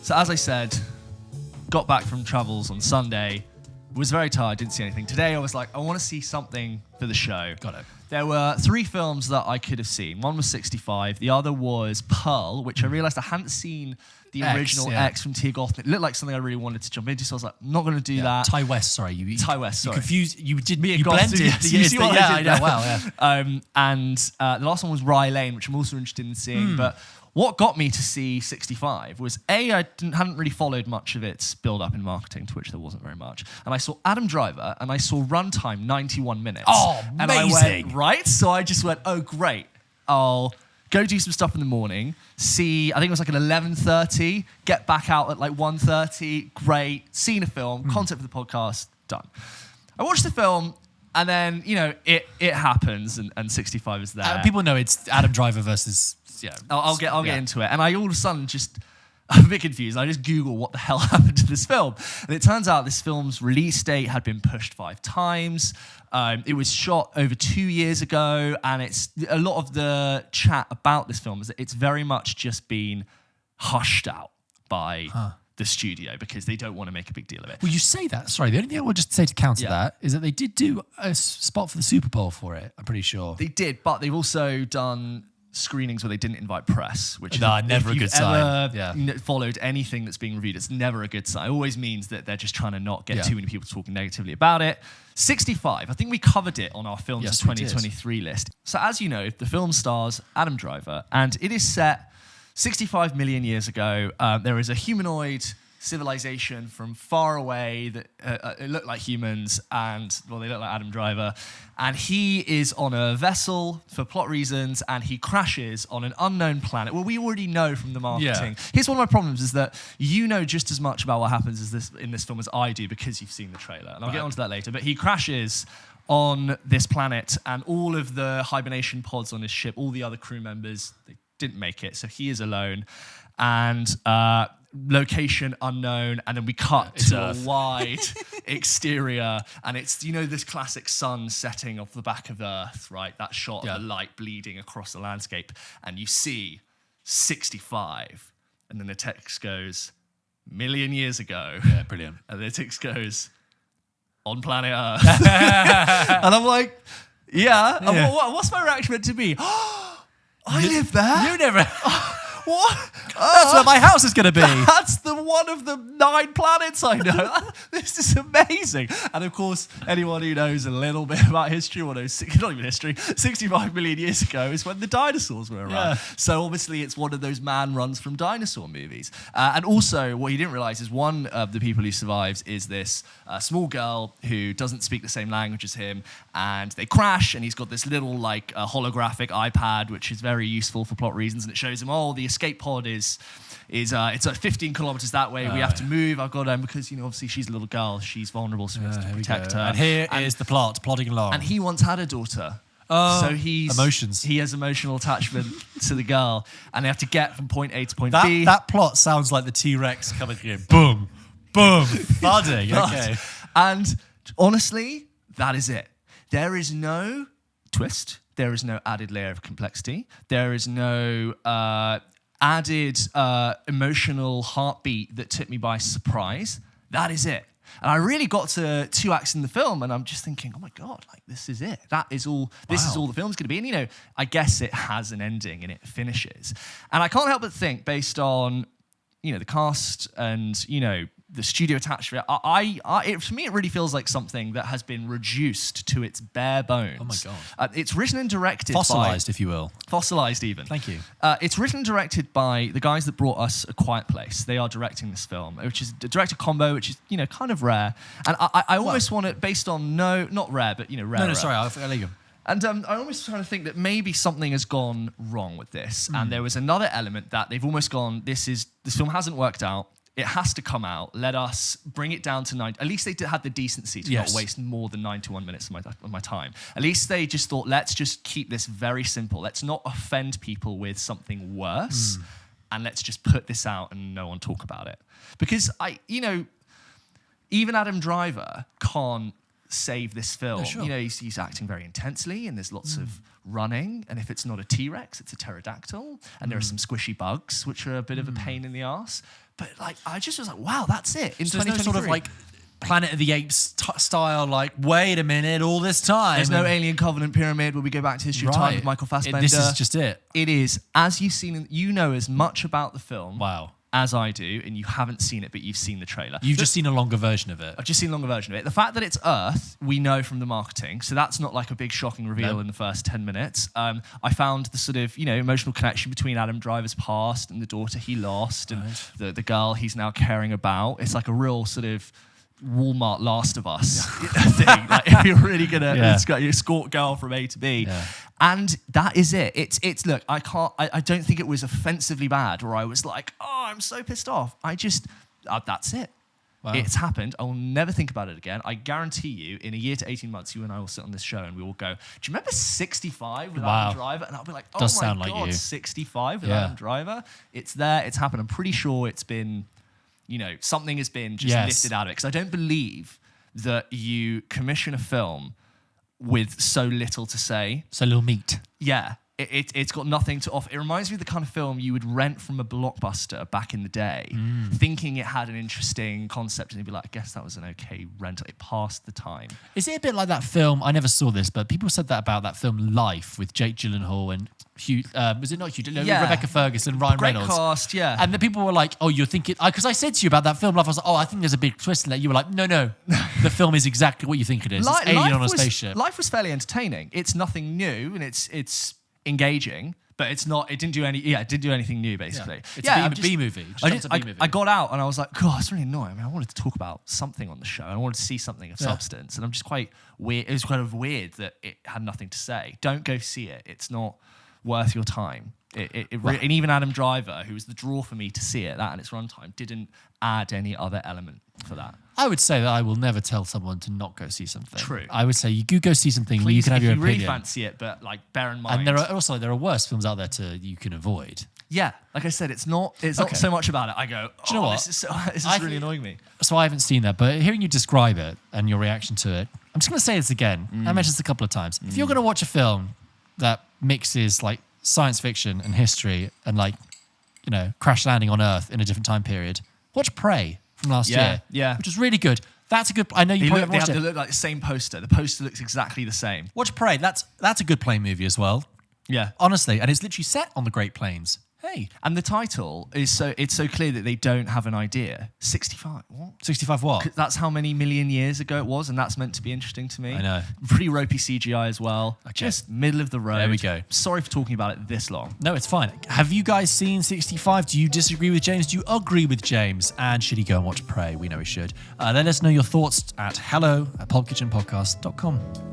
So as I said, got back from travels on Sunday, was very tired, didn't see anything. Today I was like, I want to see something for the show. Got it. There were 3 films that I could have seen. One was 65, the other was Pearl, which I realised I hadn't seen the original X from Tia Goth. It looked like something I really wanted to jump into, so I was like, I'm not going to do that. Ty West, sorry. Ty West, sorry. You confused, you blended. You see what I did there? I know, wow, yeah. And the last one was Rye Lane, which I'm also interested in seeing, but what got me to see 65 was I hadn't really followed much of its build-up in marketing, to which there wasn't very much. And I saw Adam Driver, and I saw runtime 91 minutes. Oh, amazing. And I went, right? So I just went, oh, great. I'll go do some stuff in the morning, see, I think it was like at 11:30, get back out at like 1:30, great, seen a film, content for the podcast, done. I watched the film, and then, it happens, and 65 is there. People know it's Adam Driver versus... Yeah, I'll get into it. And I all of a sudden I'm a bit confused. I just Google what the hell happened to this film. And it turns out this film's release date had been pushed 5 times. It was shot over 2 years ago. And it's a lot of the chat about this film is that it's very much just been hushed out by the studio because they don't want to make a big deal of it. Well, you say that. Sorry, the only thing I would just say to counter that is that they did do a spot for the Super Bowl for it, I'm pretty sure. They did, but they've also done screenings where they didn't invite press, which never a good sign. Followed anything that's being reviewed, it's never a good sign. It always means that they're just trying to not get too many people talking negatively about it. 65, I think we covered it on our Films of 2023 list. So as you know, the film stars Adam Driver, and it is set 65 million years ago. There is a humanoid civilization from far away that it looked like humans, and they look like Adam Driver, and he is on a vessel for plot reasons, and he crashes on an unknown planet. Well, we already know from the marketing. Here's one of my problems is that you know just as much about what happens in this film as I do because you've seen the trailer, and I'll get onto that later, but he crashes on this planet, and all of the hibernation pods on his ship, all the other crew members, they didn't make it, so he is alone, and location unknown, and then we cut to a wide exterior, and it's this classic sun setting off the back of Earth, right? That shot of the light bleeding across the landscape, and you see 65, and then the text goes, million years ago. Yeah, brilliant. And the text goes, on planet Earth. And I'm like, what's my reaction meant to be? I live there. You never... What? That's where my house is going to be. That's the one of the 9 planets I know. This is amazing. And of course, anyone who knows a little bit about history, or knows, not even history, 65 million years ago is when the dinosaurs were around. Yeah. So obviously it's one of those man runs from dinosaur movies. And also what you didn't realize is one of the people who survives is this small girl who doesn't speak the same language as him, and they crash, and he's got this little holographic iPad, which is very useful for plot reasons, and it shows him, the escape pod is it's 15 kilometers that way. We have to move. I've got because obviously she's a little girl. She's vulnerable, so we have to protect her. And here is the plot, plodding along. And he once had a daughter. So emotions. He has emotional attachment to the girl, and they have to get from point A to point B. That plot sounds like the T-Rex coming here. Boom, boom, thudding. Okay. And honestly, that is it. There is no twist. There is no added layer of complexity. There is no added emotional heartbeat that took me by surprise. That is it. And I really got to 2 acts in the film, and I'm just thinking, oh my God, this is it. That is all. This is all the film's going to be. And I guess it has an ending and it finishes. And I can't help but think, based on the cast and the studio attached to it, for me, it really feels like something that has been reduced to its bare bones. Oh my God. It's written and directed Fossilized, if you will. Fossilized, even. Thank you. It's written and directed by the guys that brought us A Quiet Place. They are directing this film, which is a director combo, which is, kind of rare. And I almost want it based on, not rare, but, rare. No, sorry, I'll let you go. And I almost trying to think that maybe something has gone wrong with this. And there was another element that they've almost gone, this film hasn't worked out. It has to come out. Let us bring it down to 9. At least they had the decency to not waste more than 91 minutes of my time. At least they just thought, let's just keep this very simple. Let's not offend people with something worse. And let's just put this out and no one talk about it. Because even Adam Driver can't save this film. No, sure. He's acting very intensely, and there's lots of running, and if it's not a T-Rex, it's a pterodactyl, and there are some squishy bugs, which are a bit of a pain in the arse. But like, I just was like, wow, that's it. In So there's no 2023. sort of like Planet of the Apes style, like, wait a minute, all this time. There's no Alien Covenant pyramid where we go back to history of time with Michael Fassbender. This is just it. It is, as you've seen, you know as much about the film as I do, and you haven't seen it, but you've seen the trailer. You've just seen a longer version of it. I've just seen a longer version of it. The fact that it's Earth, we know from the marketing, so that's not like a big shocking reveal in the first 10 minutes. I found the sort of, emotional connection between Adam Driver's past and the daughter he lost, and the girl he's now caring about. It's like a real sort of Walmart Last of Us thing. Like, if you're really gonna escort girl from A to B. And that is it. It's look, I don't think it was offensively bad, or I was like, oh, I'm so pissed off. I just, that's it. Wow. It's happened. I will never think about it again. I guarantee you, in a year to 18 months, you and I will sit on this show and we will go, do you remember 65 with Adam Driver? And I'll be like, oh my God, 65 with Adam Driver? It's there, it's happened. I'm pretty sure it's been, something has been just lifted out of it. Because I don't believe that you commission a film with so little to say. So little meat. Yeah. It's got nothing to offer. It reminds me of the kind of film you would rent from a Blockbuster back in the day, thinking it had an interesting concept, and you'd be like, I guess that was an okay rental. It passed the time. Is it a bit like that film? I never saw this, but people said that about that film Life with Jake Gyllenhaal and Hugh. Was it not Hugh? No, Rebecca Ferguson, Ryan Reynolds. Great cast, yeah. And the people were like, "Oh, you're thinking?" Because I said to you about that film Life, I was like, "Oh, I think there's a big twist in that." You were like, "No, the film is exactly what you think it is. It's alien on a spaceship." Life was fairly entertaining. It's nothing new, and it's engaging, but it's not. It didn't do anything new, basically. It's a B movie. I got out and I was like, God, it's really annoying. I mean, I wanted to talk about something on the show. I wanted to see something of substance, and I'm just quite weird. It was kind of weird that it had nothing to say. Don't go see it. It's not worth your time. And even Adam Driver, who was the draw for me to see it, that and its runtime, didn't add any other element for that. I would say that I will never tell someone to not go see something. True. I would say you go see something where you can have your opinion. If you really fancy it, but like bear in mind. And there are worse films out there you can avoid. Yeah, like I said, it's not so much about it. I go, do you know what? This is really annoying me. So I haven't seen that, but hearing you describe it and your reaction to it, I'm just going to say this again. I mentioned this a couple of times. If you're going to watch a film that mixes like science fiction and history and like, crash landing on Earth in a different time period, watch Prey from last year. Yeah. Which is really good. That's a good. I know you probably haven't watched it. They look like the same poster. The poster looks exactly the same. Watch Prey. That's a good plane movie as well. Yeah. Honestly, and it's literally set on the Great Plains. Hey. And the title is so clear that they don't have an idea. 65. What? 65 what? That's how many million years ago it was, and that's meant to be interesting to me. I know. Pretty ropey CGI as well. Okay. Just middle of the road. There we go. Sorry for talking about it this long. No, it's fine. Have you guys seen 65? Do you disagree with James? Do you agree with James? And should he go and watch Prey? We know he should. Let us know your thoughts at hello@pulpkitchenpodcast.com.